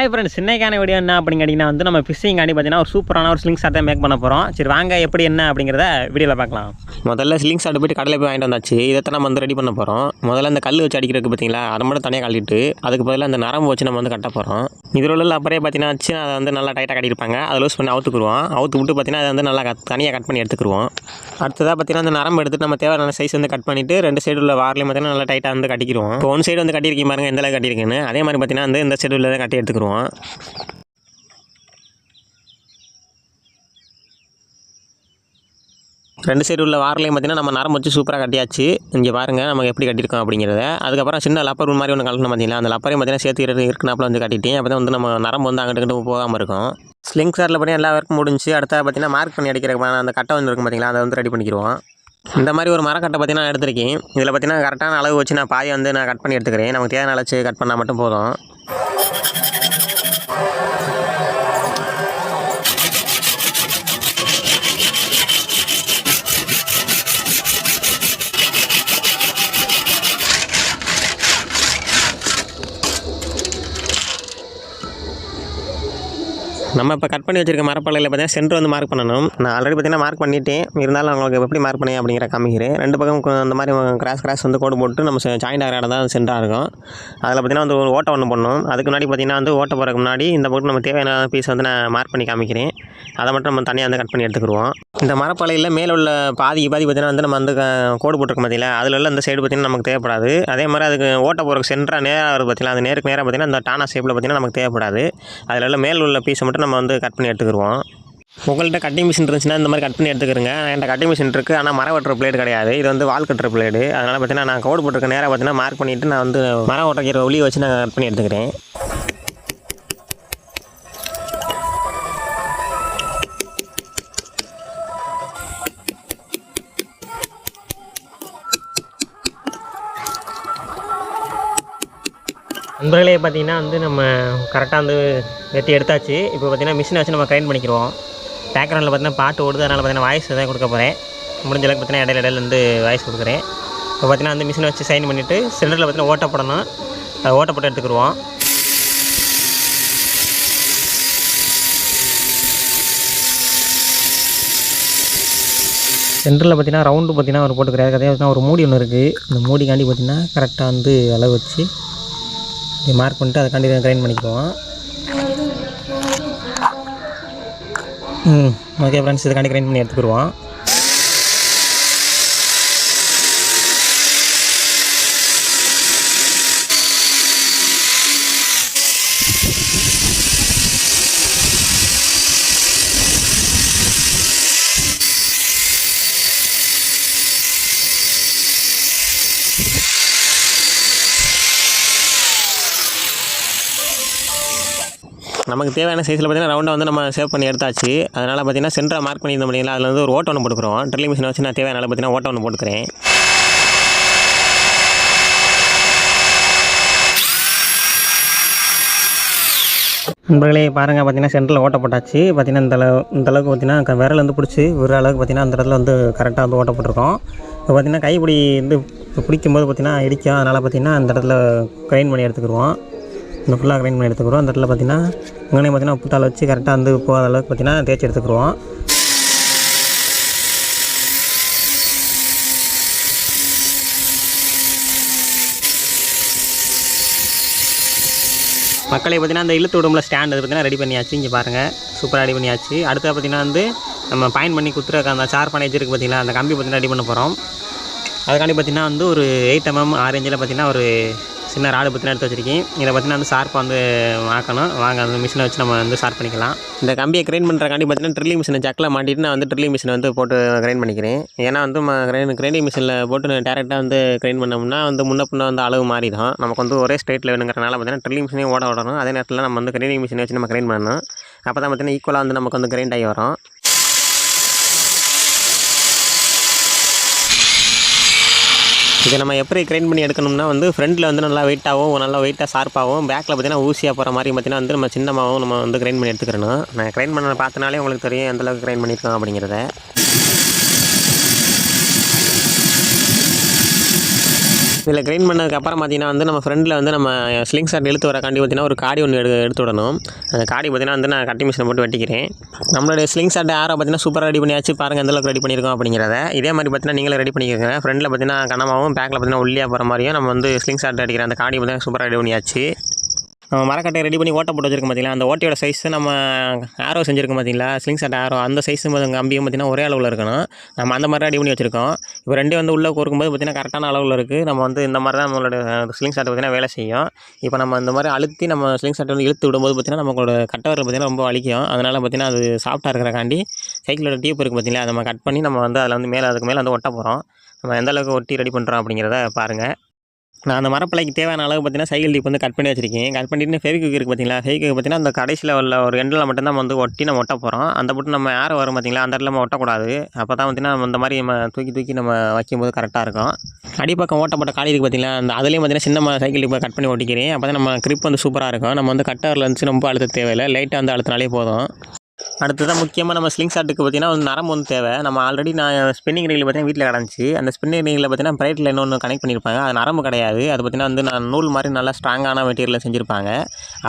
Hi friends, இன்னைக்கான video என்ன அப்படின்னு கேட்டிங்கன்னா வந்து நம்ம ஃபிஷிங் ஆண்டி பார்த்தீங்கன்னா ஒரு சூப்பரான ஒரு ஸ்லிங் ஷாட்டை மேக் பண்ண போகிறோம். சரி வாங்க எப்படி என்ன அப்படிங்கிறத வீடியோவில் பார்க்கலாம். முதல்ல ஸ்லிங் ஷாட் போய்ட்டு கடையில் போய் வாங்கிட்டு வந்தாச்சு. இதைத்தான் நம்ம வந்து ரெடி பண்ண போகிறோம். முதல்ல அந்த கல் வச்சு அடிக்கிறதுக்கு பார்த்தீங்களா, அதை மட்டும் தனியாக கழட்டிட்டு அதுக்கு பதிலாக அந்த நரம்பு வச்சு நம்ம வந்து கட்ட போகிறோம். இதில் உள்ள அப்பறையே பார்த்தீங்கன்னா வச்சு அதை வந்து நல்லா டைட்டாக கட்டியிருப்பாங்க. அதை லூஸ் பண்ணி அவுத்துக்குருவோம். அவுத்து விட்டு பார்த்தீங்கன்னா அதை வந்து நல்லா தனியாக கட் பண்ணி எடுத்துக்குருவோம். அடுத்ததாக பார்த்தீங்கன்னா அந்த நரம்பு எடுத்துட்டு நம்ம தேவையான சைஸ் வந்து கட் பண்ணிவிட்டு ரெண்டு சைடு உள்ள வார்லையும் பார்த்தீங்கன்னா நல்லா டைட்டாக வந்து கட்டிக்கிறோம். இப்போ ஒன் சைடு வந்து கட்டியிருக்கீங்க பாருங்கள், எந்த அளவுக்கு கட்டியிருக்குன்னு. அதே மாதிரி பார்த்தீங்கன்னா வந்து இந்த சைடு உள்ளதை கட்டி எடுத்துக்குருவோம். ரெண்டு சைடு உள்ள வாரலையும் பார்த்தீங்கன்னா நம்ம நரம்பு வச்சு சூப்பராக கட்டியாச்சு. இங்கே பாருங்கள் நம்ம எப்படி கட்டியிருக்கோம் அப்படிங்கிறத. அதுக்கப்புறம் சின்ன லப்பர் மாதிரி ஒன்று கலக்கணும் பார்த்தீங்களா, அந்த லப்பரையும் பார்த்தீங்கன்னா சேர்த்து இருக்குனாப்பில் வந்து கட்டிட்டேன். அப்போ தான் வந்து நம்ம நரம்பு வந்து அங்கிட்டு போகாமல் இருக்கும். ஸ்லிங் ஷாட்டில் பார்த்தீங்கன்னா எல்லா ஒர்க்கும் முடிஞ்சு அடுத்த பார்த்தீங்கன்னா மார்க் பண்ணி அடிக்கிறதுக்கு அந்த கட்டை வந்து இருக்கும் பார்த்தீங்களா, அதை வந்து ரெடி பண்ணிக்கிடுவோம். இந்த மாதிரி ஒரு மரக்கட்டை பார்த்தீங்கன்னா எடுத்துருக்கேன். இதில் பார்த்தீங்கன்னா கரெக்டான அளவு வச்சு நான் பாயை வந்து நான் கட் பண்ணி எடுத்துக்கிறேன். நமக்கு தேவையான அளவு கட் பண்ணால் மட்டும் போதும். நம்ம இப்போ கட் பண்ணி வச்சிருக்க மரப்பலையில் பார்த்தீங்கன்னா சென்டர் வந்து மார்க் பண்ணணும். நான் ஆல்ரெடி பார்த்தீங்கன்னா மார்க் பண்ணிட்டேன். இருந்தாலும் உங்களுக்கு எப்படி மார்க் பண்ணேன் அப்படிங்கிற காமிக்கிறேன். ரெண்டு பக்கம் அந்த மாதிரி கிராஸ் வந்து கோடு போட்டு நம்ம ஜாயிண்ட் ஆகிற இடம் தான் சென்டராக இருக்கும். அதில் பார்த்தீங்கன்னா வந்து ஒரு ஓட்டை ஒன்று பண்ணணும். அதுக்கு முன்னாடி பார்த்தீங்கன்னா வந்து ஓட்டை போகிறதுக்கு முன்னாடி இந்த போட்டு நம்ம தேவையான பீஸ் வந்து நான் மார்க் பண்ணி காமிக்கிறேன். அதை மட்டும் நம்ம தனியாக வந்து கட் பண்ணி எடுத்துக்கிடுவோம். இந்த மரப்பலையில் மேலே உள்ள பாதி பார்த்தீங்கன்னா வந்து நம்ம வந்து கோடு போட்டிருக்க பார்த்தீங்களா, அதில் உள்ள இந்த சைடு பார்த்தீங்கன்னா நமக்கு தேவைப்படாது. அதே மாதிரி அதுக்கு ஓட்டை போகிறதுக்கு சென்டராக நேராக வருது பார்த்தீங்களா, அந்த நேருக்கு நேராக பார்த்தீங்கன்னா அந்த டானா ஷேப்பில் பார்த்தீங்கன்னா நமக்கு தேவைப்படாது. அதில் உள்ள மேல் உள்ள பீஸை மட்டும் நம்ம வந்து கட் பண்ணி எடுத்துக்கிடுவோம். உங்கள்கிட்ட கட்டிங் மிஷின் இருந்துச்சுன்னா இந்த மாதிரி கட் பண்ணி எடுத்துக்கிறங்க. என்கிட்ட கட்டிங் மிஷின் இருக்குது, ஆனால் மரம் வெட்டுற பிளேடு கிடையாது. இது வந்து வால் கட்டுற பிளேடு. அதனால் பார்த்தீங்கன்னா நான் கோடு போட்டிருக்க நேராக பார்த்தீங்கன்னா மார்க் பண்ணிவிட்டு நான் வந்து மரம் ஓட்டுற ஒளியை வச்சு நான் கட் பண்ணி எடுத்துக்கிறேன். நண்பர்களே பார்த்திங்கன்னா வந்து நம்ம கரெக்டாக வந்து வெட்டி எடுத்தாச்சு. இப்போ பார்த்திங்கன்னா மிஷினை வச்சு நம்ம கிரைண்ட் பண்ணிக்கிறோம். பேக்ரவுண்டில் பார்த்திங்கன்னா பாட்டு ஓடுது, அதனால் பார்த்திங்கன்னா வாய்ஸ் தான் கொடுக்க போகிறேன். முடிஞ்ச அளவுக்கு பார்த்திங்கன்னா இடையில வந்து வாய்ஸ் கொடுக்குறேன். இப்போ பார்த்திங்கன்னா வந்து மிஷினை வச்சு சைன் பண்ணிவிட்டு சென்டரில் பார்த்திங்கன்னா ஓட்ட போடணும். அதை ஓட்ட போட்டு எடுத்துக்கிடுவோம். சென்டரில் பார்த்திங்கன்னா ரவுண்டு பார்த்திங்கன்னா ஒரு போட்டுக்கிறாரு. அதே பார்த்திங்கன்னா ஒரு மூடி ஒன்று இருக்குது. அந்த மூடிக்காண்டி பார்த்திங்கன்னா கரெக்டாக வந்து அளவு வச்சு மார்க் பண்ணிட்டு அதுக்காண்டி கிரைண்ட் பண்ணிக்குவோம். ஓகே ஃப்ரெண்ட்ஸ், இதுக்காண்டி கிரைண்ட் பண்ணி எடுத்துக்கிடுவோம். நமக்கு தேவையான சைஸில் பார்த்திங்கன்னா ரவுண்டாக வந்து நம்ம சேவ் பண்ணி எடுத்தாச்சு. அதனால் பார்த்திங்கன்னா சென்டராக மார்க் பண்ணியிருந்த முடியல, அதில் வந்து ஒரு ஓட்டை ஒன்று போட்டுக்கிறோம். ட்ரில்லிங் மிஷினை வச்சு நான் தேவையான பார்த்திங்கன்னா ஓட்டை ஒன்று போட்டுக்கிறேன். நண்பர்களே பாருங்கள், பார்த்திங்கன்னா சென்டரில் ஓட்டை போட்டாச்சு. பார்த்திங்கன்னா இந்த அளவுக்கு பார்த்திங்கன்னா விரல் வந்து பிடிச்சி ஒரு அளவுக்கு பார்த்திங்கன்னா அந்த இடத்துல வந்து கரெக்டாக வந்து ஓட்டை போட்டிருக்கோம். இப்போ பார்த்திங்கன்னா கைப்பிடி வந்து பிடிக்கும்போது பார்த்திங்கன்னா இடிக்கும். அதனால் பார்த்திங்கன்னா அந்த இடத்துல கிரைண்ட் பண்ணி எடுத்துக்கிடுவோம். இந்த ஃபுல்லாக கிரைண்ட் பண்ணி எடுத்துக்கிறோம். அந்த இடத்துல பார்த்திங்கன்னா இங்கே பார்த்திங்கன்னா புத்தால் வச்சு கரெக்டாக வந்து போகாத அளவுக்கு பார்த்திங்கன்னா தேய்ச்சி எடுத்துக்கிடுவோம். மக்களை பார்த்திங்கன்னா அந்த இழுத்து விடும்ல ஸ்டாண்ட் அது பார்த்திங்கன்னா ரெடி பண்ணியாச்சு. இங்கே பாருங்கள் சூப்பராக ரெடி பண்ணியாச்சு. அடுத்து பார்த்திங்கன்னா வந்து நம்ம பாயிண்ட் பண்ணி குத்துறக்க அந்த சார் பண்ணேஜ் இருக்குது பார்த்திங்களா, அந்த கம்பி பார்த்திங்கன்னா ரெடி பண்ண போகிறோம். அதுக்காண்டி பார்த்திங்கன்னா வந்து ஒரு 8 mm 6 inch பார்த்திங்கன்னா ஒரு சின்ன ராடு பற்றினா எடுத்து வச்சுருக்கேன். இதை பார்த்திங்கன்னா வந்து ஷார்ப்பாக வந்து ஆக்கணும். வாங்க அந்த மிஷினை வச்சு நம்ம வந்து ஷார்ப் பண்ணிக்கலாம். இந்த கம்பியை கிரைண்ட் பண்ணுறக்காண்டி பார்த்திங்கன்னா ட்ரில்லிங் மிஷினை ஜக்கில் மாட்டிட்டு நான் வந்து ட்ரில்லிங் மிஷினை வந்து போட்டு கிரைண்ட் பண்ணிக்கிறேன். ஏன்னா வந்து கிரைண்டிங் மிஷினில் போட்டு டேரெக்டாக வந்து கிரைண்ட் பண்ணோம்னா வந்து முன்ன பின்ன வந்து அளவு மாறிடும். நமக்கு வந்து ஒரே ஸ்ட்ரெயிட்டில் வேணுங்கிறனால பார்த்திங்கன்னா ட்ரில்லிங் மிஷினே ஓட விடணும். அதே நேரத்தில் நம்ம வந்து கிரைண்டிங் மிஷினை வச்சு நம்ம கிரைண்ட் பண்ணணும். அப்போ தான் பார்த்திங்கன்னா ஈக்குவலாக வந்து நமக்கு வந்து கிரைண்ட் ஆகி வரும். இதை நம்ம எப்படி கிரைண்ட் பண்ணி எடுக்கணும்னா வந்து ஃப்ரண்ட்டில் வந்து நல்லா வெயிட்டாகவும் நல்லா வெயிட்டாக ஷார்ப்பாகவும், பேக்கில் பார்த்திங்கன்னா ஊசியாக போகிற மாதிரி பார்த்திங்கன்னா வந்து நம்ம சின்னமாகவும் நம்ம வந்து கிரைண்ட் பண்ணி எடுத்துக்கிறணும். நான் கிரைண்ட் பண்ண பார்த்தனாலே உங்களுக்கு தெரியும் எந்தளவுக்கு கிரைண்ட் பண்ணியிருக்கோம் அப்படிங்கிறத. இதில் கிரைண்ட் பண்ணதுக்கப்புறம் பார்த்திங்கன்னா வந்து நம்ம ஃப்ரெண்டில் வந்து நம்ம ஸ்லிங் ஷாட் இழுத்து வரக்காண்டி பார்த்திங்கன்னா ஒரு காடி ஒன்று எடுத்து விடணும். அந்த காடி பார்த்திங்கன்னா வந்து நான் கட்டிங் மிஷினை போட்டு வெட்டிக்கிறேன். நம்மளுடைய ஸ்லிங் ஷாட் ஆரோ பார்த்திங்கன்னா சூப்பராக ரெடி பண்ணியாச்சு. பாருங்கள் எந்தளவுக்கு ரெடி பண்ணியிருக்கோம் அப்படிங்கிறத. இதே மாதிரி பார்த்திங்கன்னா நீங்களும் ரெடி பண்ணிக்கோங்க. ஃப்ரெண்டில் பார்த்திங்கன்னா கனமாகவும் பேக்கில் பார்த்திங்கன்னா உள்ளியாக போகிற மாதிரியும் நம்ம வந்து ஸ்லிங் ஷாட் அடிக்கிற அந்த காடி பார்த்திங்கன்னா சூப்பராக ரெடி பண்ணியாச்சு. நம்ம மரக்கட்டை ரெடி பண்ணி ஓட்டை போட்டு வச்சிருக்கோம் பார்த்தீங்களா, அந்த ஓட்டையோட சைஸ் நம்ம ஆரோ செஞ்சுருக்கோம் பார்த்தீங்களா, ஸ்லிங் ஷாட் ஆரோ அந்த சைஸும் கம்பியும் பார்த்திங்கன்னா ஒரே அளவில் இருக்கணும். நம்ம அந்த மாதிரி ரெடி பண்ணி வச்சுருக்கோம். இப்போ ரெண்டே வந்து உள்ளே கோர்க்கும்போது பார்த்திங்கன்னா கரெக்டான அளவில் இருக்குது. நம்ம வந்து இந்த மாதிரி தான் நம்மளோட ஸ்லிங் ஷாட் பார்த்திங்கன்னா வேலை செய்யும். இப்போ நம்ம இந்த மாதிரி அழுத்தி நம்ம ஸ்லிங் ஷாட் வந்து இழுத்து விடும்போது பார்த்திங்கன்னா நம்மளோட கட்டவரில் பார்த்திங்கன்னா ரொம்ப வலிக்கும். அதனால் பார்த்திங்கன்னா அது சாஃப்ட்டாக இருக்கிறக்காண்டி சைக்கிளோட டியூப் இருக்குது பார்த்திங்களா, அதை நம்ம கட் பண்ணி நம்ம வந்து அதில் வந்து அதுக்கு மேலே வந்து ஒட்ட போகிறோம். நம்ம எந்த அளவுக்கு ஒட்டி ரெடி பண்ணுறோம் அப்படிங்கிறத பாருங்கள். நான் அந்த மரப்பலைக்கு தேவையான அளவு பார்த்திங்கன்னா சைக்கிள் டிப் வந்து கட் பண்ணி வச்சிருக்கேன். கட் பண்ணிட்டு ஃபெவிக்விக் இருக்குது பார்த்தீங்களா, ஃபெவிக்விக் பார்த்திங்கன்னா அந்த கடைசியில் உள்ள ஒரு எண்டில் மட்டும் தான் வந்து ஒட்டி நம்ம ஒட்ட போகிறோம். அந்த போட்டு நம்ம ஏர் வரும் பார்த்திங்களா, அந்த இடத்துல நம்ம ஒட்டக்கூடாது. அப்போ தான் பார்த்திங்கன்னா நம்ம இந்த மாதிரி நம்ம தூக்கி நம்ம வைக்கும்போது கரெக்டாக இருக்கும். அடிப்பக்கம் ஓட்டப்பட்ட காடி இருக்குது பார்த்திங்களா, அந்த அதுலேயும் பார்த்திங்கன்னா சின்ன சைக்கிள் டிப்பை கட் பண்ணி ஒட்டிக்கிறேன். அப்போ தான் நம்ம கிரிப் வந்து சூப்பராக இருக்கும். நம்ம வந்து கட்டரில் இருந்துச்சு ரொம்ப அழுத்த தேவையில்லை, லைட்டாக வந்து அழுத்தினாலே போதும். அடுத்ததான் முக்கியமாக நம்ம ஸ்லிங் ஷாட்டுக்கு பார்த்திங்கன்னா ஒரு நரம்பு வந்து தேவை. நம்ம ஆல்ரெடி நான் ஸ்பின்னிங் ரீல் பார்த்திங்கன்னா வீட்டில் கிடந்துச்சு. அந்த ஸ்பின்னிங் ரீலில் பார்த்திங்கன்னா பிரைட்டில் இன்னொன்று கனெக்ட் பண்ணியிருப்பாங்க. அது நரம்பு கிடையாது. அது பார்த்திங்கன்னா வந்து நான் நூல் மாதிரி நல்லா ஸ்ட்ராங்கான மெட்டீரியலில் செஞ்சுருப்பாங்க.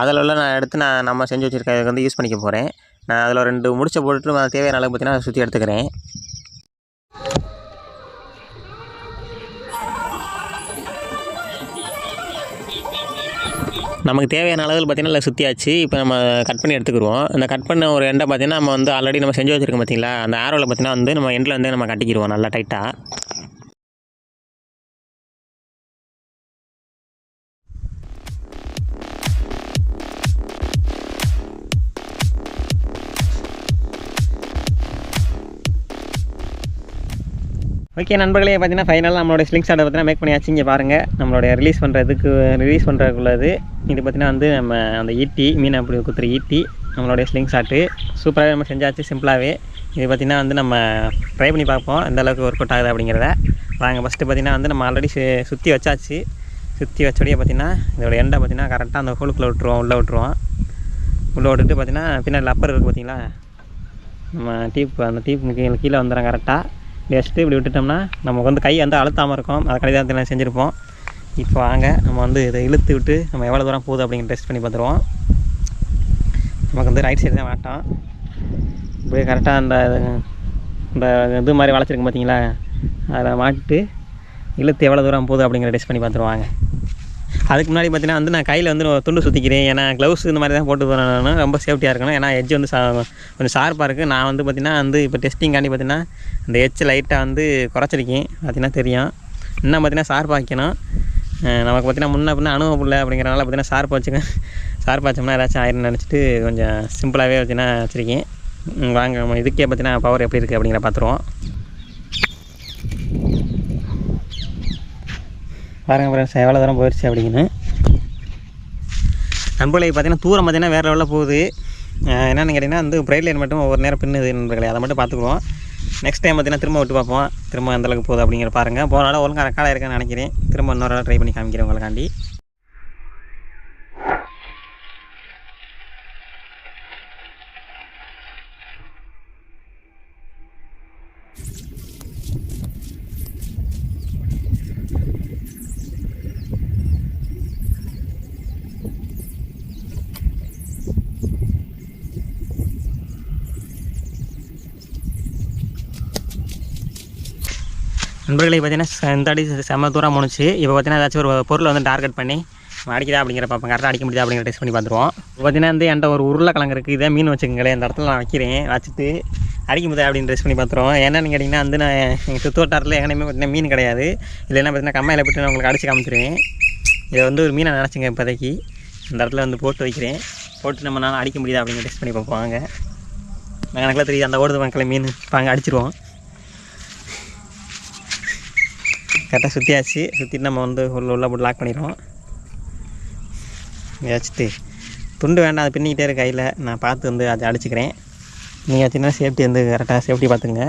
அதில் உள்ள நான் எடுத்து நம்ம செஞ்சு வச்சுருக்கிறதுக்கு வந்து யூஸ் பண்ணிக்க போகிறேன். நான் அதில் 2 முடிச்ச போட்டுட்டு நான் தேவையான அளவு பார்த்திங்கன்னா அதை சுற்றி எடுத்துக்கிறேன். நமக்கு தேவையான அளவில் பார்த்திங்கன்னா இல்லை சுற்றியாச்சு. இப்போ நம்ம கட் பண்ணி எடுத்துக்கிடுவோம். அந்த கட் பண்ண ஒரு எண்டை பார்த்திங்கன்னா நம்ம வந்து ஆல்ரெடி நம்ம செஞ்சு வச்சுருக்கோம் பார்த்திங்களா, அந்த ஆரோவில் பார்த்திங்கன்னா வந்து நம்ம எண்டில் வந்து நம்ம கட்டிக்கிடுவோம் நல்லா டைட்டாக. ஓகே நண்பர்களே, பார்த்திங்கன்னா ஃபைனலாக நம்மளோட ஸ்லிங் ஷாட்டை பார்த்திங்கன்னா மேக் பண்ணியாச்சு. இங்கே பாருங்கள் நம்மளுடைய ரிலீஸ் பண்ணுறதுக்குள்ளது இது பார்த்திங்கன்னா வந்து நம்ம அந்த ஈட்டி மீன் அப்படி குத்துற ஈட்டி நம்மளுடைய ஸ்லிங் ஷாட்டு சூப்பராகவே நம்ம செஞ்சாச்சு சிம்பிளாகவே. இது பார்த்திங்கன்னா வந்து நம்ம ட்ரை பண்ணி பார்ப்போம் எந்த அளவுக்கு ஒர்க் அவுட் ஆகுது அப்படிங்கிறத. வாங்க ஃபஸ்ட்டு பார்த்திங்கன்னா வந்து நம்ம ஆல்ரெடி சுற்றி வச்சாச்சு. சுற்றி வச்சோடையே பார்த்திங்கன்னா இதோட எண்டை பார்த்திங்கன்னா கரெக்டாக அந்த ஹோலுக்குள்ளே உள்ளே விட்டுருவோம். உள்ளே விட்டுட்டு பார்த்திங்கன்னா பின்னாடி லப்பர் இருக்குது பார்த்திங்களா, நம்ம அந்த டீப் கீழே வந்துடும் கரெக்டாக. வச்சுட்டு இப்படி விட்டுட்டோம்னா நமக்கு வந்து கை வந்து அழுத்தாமல் இருக்கும். அதை கடைதான் செஞ்சுருப்போம். இப்போ வாங்க நம்ம வந்து இதை இழுத்து விட்டு நம்ம எவ்வளோ தூரம் போகுது அப்படிங்கிற டெஸ்ட் பண்ணி பார்த்துருவோம். நமக்கு வந்து ரைட் சைடு தான் மாட்டோம். இப்படி கரெக்டாக இந்த இது மாதிரி வளைச்சிருக்கு பார்த்தீங்களா, அதில் மாட்டிட்டு இழுத்து எவ்வளோ தூரம் போகுது அப்படிங்கிற டெஸ்ட் பண்ணி பார்த்துருவாங்க. அதுக்கு முன்னாடி பார்த்திங்கன்னா வந்து நான் கையில் வந்து துண்டு சுற்றிக்கிறேன். ஏன்னா க்ளவுஸ் இந்த மாதிரி தான் போட்டு போகிறேன், ரொம்ப சேஃப்டியாக இருக்கணும். ஏன்னா எட்ஜ் வந்து கொஞ்சம் ஷார்ப்பாக இருக்குது. நான் வந்து பார்த்திங்கன்னா வந்து இப்போ டெஸ்டிங்காண்டி பார்த்திங்கன்னா இந்த எட்ஜ் லைட்டாக வந்து குறைச்சிருக்கேன். பார்த்திங்கன்னா தெரியும். இன்னும் பார்த்திங்கன்னா ஷார்ப்பாக வைக்கணும். நமக்கு பார்த்திங்கன்னா முன்ன பின்ன அனுபவம் இல்லை அப்படிங்கிறனால பார்த்திங்கன்னா ஷார்ப்பாக வச்சோம்னா ஏதாச்சும் ஆயிரம் நினச்சிட்டு கொஞ்சம் சிம்பிளாகவே பார்த்திங்கன்னா வச்சுருக்கேன். வாங்க நம்ம இதுக்கே பார்த்திங்கன்னா பவர் எப்படி இருக்குது அப்படிங்கிற பார்த்துருவோம். பாருங்கள் ஃப்ரெண்ட்ஸ் எவ்வளோ தூரம் போயிடுச்சு அப்படிங்கன்னு. நண்பர்களை பார்த்திங்கன்னா தூரம் பார்த்திங்கன்னா வேறு லெவலில் போகுது. என்னென்னு கேட்டிங்கன்னா வந்து பிரைட் லைன் மட்டும் ஒவ்வொரு நேரம் பின்னுது நண்பர்களே, அதை மட்டும் பார்த்துக்குவோம். நெக்ஸ்ட் டைம் பார்த்திங்கன்னா திரும்ப விட்டு பார்ப்போம், திரும்ப எந்தளவுக்கு போகுது அப்படிங்கிற பாருங்கள். போன நாள் ஒழுங்காக ரெக்கார்டாக இருக்குன்னு நினைக்கிறேன். திரும்ப இன்னொரு ட்ரை பண்ணி காமிக்கிறேன் உங்களுக்காண்டி. நண்பர்களை பார்த்திங்கன்னா இந்த அடி செம்ம தூரம் போணுச்சு. இப்போ பார்த்திங்கன்னா ஏதாச்சும் ஒரு பொருளை வந்து டார்கெட் பண்ணி அடிக்கிறா அப்படிங்கிற பார்ப்போம், கரெக்டாக அடிக்க முடியாது அப்படிங்கிற டெஸ்ட் பண்ணி பார்த்துருவோம். இப்போ பார்த்திங்கன்னா வந்து என்கிட்ட ஒரு உருளைக்கிழங்கு இருக்குது. இதே மீன் வச்சுக்கங்களேன், இந்த இடத்துல நான் வைக்கிறேன். வச்சுட்டு அடிக்க முடியாது அப்படின்னு டெஸ்ட் பண்ணி பார்த்துருவோம். என்னென்னு கேட்டிங்கன்னா வந்து நான் எங்கள் சுற்றுவட்டாரத்தில் எங்கேயுமே பார்த்திங்கன்னா மீன் கிடையாது. இல்லை என்ன பார்த்திங்கன்னா கம்மாயில் போட்டு நான் உங்களுக்கு அடிச்சு காமிச்சிருவேன். இதை வந்து ஒரு மீனை நினச்சிங்க இப்போதைக்கு இந்த இடத்துல வந்து போட்டு வைக்கிறேன். போட்டு நம்ம நான் அடிக்க முடியாது அப்படிங்கிற டெஸ்ட் பண்ணி பார்ப்போம். வாங்க எனக்குலாம் தெரியுது அந்த ஓடுது மக்களை மீன். இப்போ அங்கே அடிச்சிருவோம். கரெக்டாக சுற்றியாச்சு. சுற்றிட்டு நம்ம வந்து உள்ள போட்டு லாக் பண்ணிடுவோம். வச்சுட்டு துண்டு வேண்டாம், அது பின்னிக்கிட்டே இருக்க கையில் நான் பார்த்து வந்து அதை அடிச்சுக்கிறேன். நீங்கள் சின்ன சேஃப்டி வந்து கரெக்டாக சேஃப்டி பார்த்துங்க.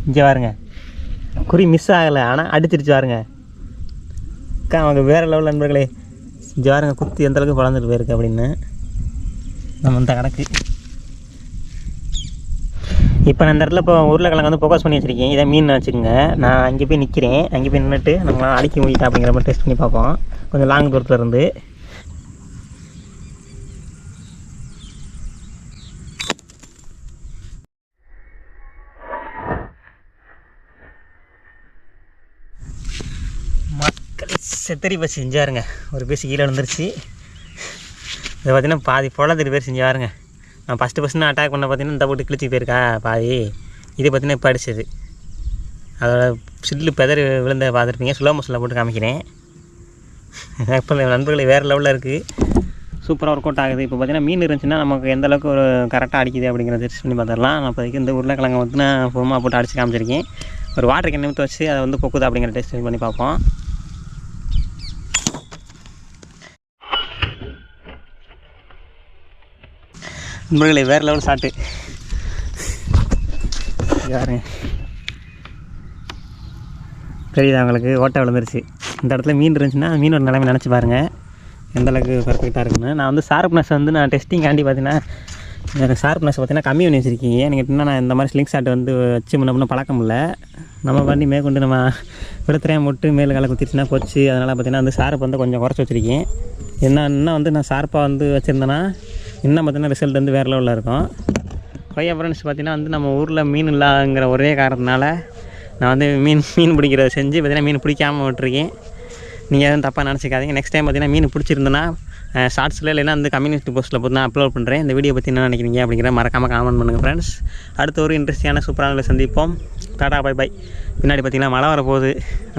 இங்கே பாருங்க குறி மிஸ் ஆகலை, ஆனால் அடிச்சிருச்சு பாருங்க. அவங்க வேறு லெவல் நண்பர்களே. இங்கே பாருங்க குத்தி எந்தளவுக்கு வளர்ந்துட்டு போயிருக்கு அப்படின்னு நம்ம இந்த கணக்கு. இப்போ நான் இந்த இடத்துல இப்போ உருளைக்கிழங்கு வந்து ஃபோக்கஸ் பண்ணி வச்சுருக்கேன். இதை மீன் வச்சுக்கோங்க. நான் அங்கே போய் நிற்கிறேன். அங்கே போய் நின்றுட்டு நம்மளாம் அடிக்க முடியுதா அப்படிங்கிற மாதிரி டெஸ்ட் பண்ணி பார்ப்போம். கொஞ்சம் லாங் தூரத்தில் இருந்து. மக்கள் செத்தறி பஸ் செஞ்சாருங்க. ஒரு பேசி கீழே விழுந்துருச்சு. இதை பார்த்தீங்கன்னா பாதி பொழாதிரி பேர் செஞ்சாருங்க. நான் ஃபஸ்ட்டு அட்டாக் பண்ண பார்த்தீங்கன்னா இந்த போட்டு கிழிச்சி போயிருக்கா பாதி. இது பார்த்தீங்கன்னா இப்போ அடிச்சது. அதோட சில்லு பெதறி விழுந்த பார்த்துருப்பீங்க. ஸ்லோ மோஷனில் போட்டு காமிக்கிறேன். இப்போ நண்பர்கள் வேறு லெவலில் இருக்குது. சூப்பராக ஒர்க் அவுட் ஆகுது. இப்போ பார்த்தீங்கன்னா மீன் இருந்துச்சுன்னா நமக்கு எந்த அளவுக்கு ஒரு கரெக்டாக அடிக்குது அப்படிங்கிறத டெஸ்ட் பண்ணி பார்த்துடலாம். நான் இப்போதைக்கு இந்த உருளைக்கிழங்கை வந்து நான் ஃபுல்லமாக போட்டு அடித்து காமிச்சிருக்கேன். ஒரு வாட்டர் கேன் நிமித்து வச்சு அதை வந்து பொக்குது அப்படிங்கிற டெஸ்ட் பண்ணி பார்ப்போம். நண்பர்களே வேறு லெவல் ஷாட்டு யாருங்க தெரியுதா உங்களுக்கு? ஓட்டை விழுந்துருச்சு. இந்த இடத்துல மீன் இருந்துச்சுன்னா மீனோட நிலைமை நினச்சி பாருங்கள் எந்த அளவுக்கு பர்ஃபெக்டாக இருக்குன்னு. நான் வந்து ஷார்ப்னஸ் வந்து நான் டெஸ்டிங்காண்டி பார்த்தீங்கன்னா எனக்கு ஷார்ப்னஸ் பார்த்தீங்கன்னா கம்மி பண்ணி வச்சுருக்கீங்க. நீங்கள் இன்னும் நான் இந்த மாதிரி ஸ்லிங் ஷாட் வந்து வச்சு முன்ன பழக்கம் இல்லை. நம்ம பண்ணி மேற்கொண்டு நம்ம விழுத்துறையாக போட்டு மேலே காலை குத்திடுச்சுன்னா போச்சு. அதனால் பார்த்தீங்கன்னா வந்து ஷார்ப் வந்து கொஞ்சம் குறைச்சி வச்சுருக்கேன். இன்னும் வந்து நான் ஷார்ப்பாக வந்து வச்சுருந்தேன்னா இன்னும் பார்த்தீங்கன்னா ரிசல்ட் வந்து வேறு லெவலில் இருக்கும். கொய்யா ஃப்ரெண்ட்ஸ் பார்த்தீங்கன்னா வந்து நம்ம ஊரில் மீன் இல்லாங்கிற ஒரே காரணத்தினால நான் வந்து மீன் பிடிக்கிறத செஞ்சு பார்த்தீங்கன்னா மீன் பிடிக்காமல் விட்டுருக்கேன். நீங்கள் எதுவும் தப்பாக நினச்சிக்காதீங்க. நெக்ஸ்ட் டைம் பார்த்தீங்கன்னா மீன் பிடிச்சிருந்தேன்னா ஷார்ட்ஸில் இல்லைன்னா வந்து கம்யூனிட்டி போஸ்ட்டில் போட்டு நான் அப்லோட் பண்ணுறேன். இந்த வீடியோ பற்றி என்ன நினைக்கிறீங்க அப்படிங்கிற மறக்காமல் காமெண்ட் பண்ணுங்கள் ஃப்ரெண்ட்ஸ். அடுத்த ஒரு இன்ட்ரெஸ்டிங்கான சூப்பரான சந்திப்போம். Tata bye bye. பின்னாடி பார்த்தீங்கன்னா மழை வர போகுது.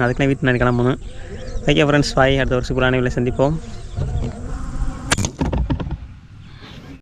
அதுக்குலாம் வீட்டு நாடு கிளம்பணும். Okay friends bye. அடுத்த ஒரு சூப்பரான சந்திப்போம்.